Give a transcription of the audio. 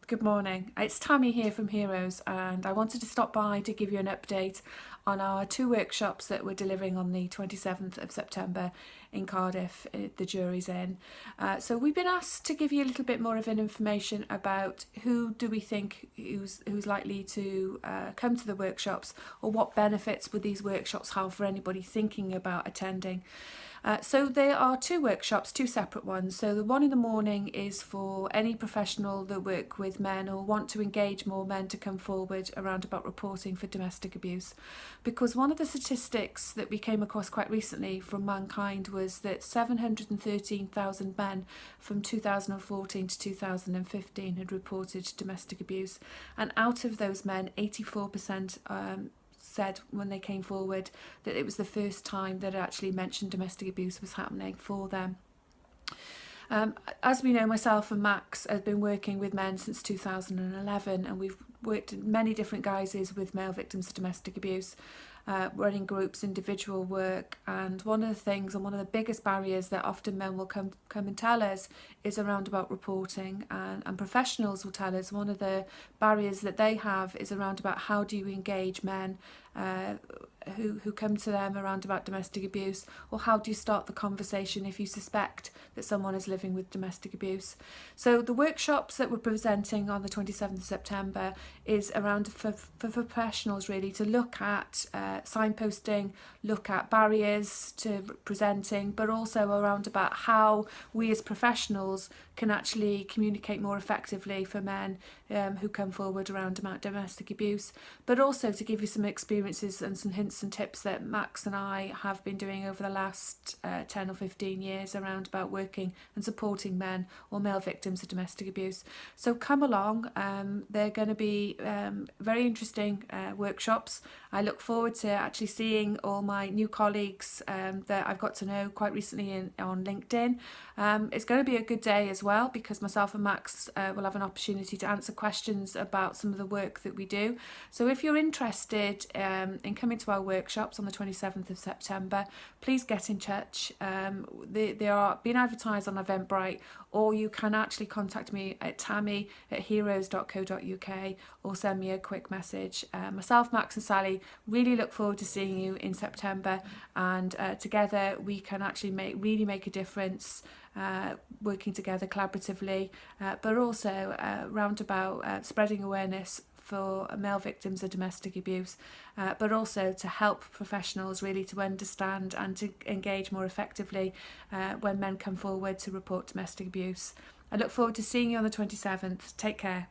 Good morning, it's Tammy here from Heroes, and I wanted to stop by to give you an update on our two workshops that we're delivering on the 27th of September in Cardiff, the Jury's Inn. So we've been asked to give you a little bit more of an information about who do we think who's likely to come to the workshops, or what benefits would these workshops have for anybody thinking about attending. So there are two workshops, two separate ones. So the one in the morning is for any professional that work with men or want to engage more men to come forward around about reporting for domestic abuse. Because one of the statistics that we came across quite recently from Mankind was that 713,000 men from 2014 to 2015 had reported domestic abuse. And out of those men, 84% said when they came forward that it was the first time that it actually mentioned domestic abuse was happening for them. As we know, myself and Max have been working with men since 2011, and we've worked in many different guises with male victims of domestic abuse, running groups, individual work. And one of the things, and one of the biggest barriers that often men will come and tell us, is around about reporting, and professionals will tell us one of the barriers that they have is around about how do you engage men who come to them around about domestic abuse, or how do you start the conversation if you suspect that someone is living with domestic abuse. So the workshops that we're presenting on the 27th of September is around for professionals really to look at signposting, look at barriers to presenting, but also around about how we as professionals can actually communicate more effectively for men who come forward around about domestic abuse, but also to give you some experiences and some hints and tips that Max and I have been doing over the last 10 or 15 years around about working and supporting men or male victims of domestic abuse. So come along, they're going to be very interesting workshops. I look forward to actually seeing all my new colleagues that I've got to know quite recently on LinkedIn. It's going to be a good day as well, because myself and Max will have an opportunity to answer questions about some of the work that we do. So if you're interested in coming to our workshops on the 27th of September, please get in touch. They are being advertised on Eventbrite, or you can actually contact me at tammy@heroes.co.uk, or send me a quick message. Myself, Max and Sally really look forward to seeing you in September, and together we can actually really make a difference, working together collaboratively, but also round about spreading awareness for male victims of domestic abuse, but also to help professionals really to understand and to engage more effectively when men come forward to report domestic abuse. I look forward to seeing you on the 27th. Take care.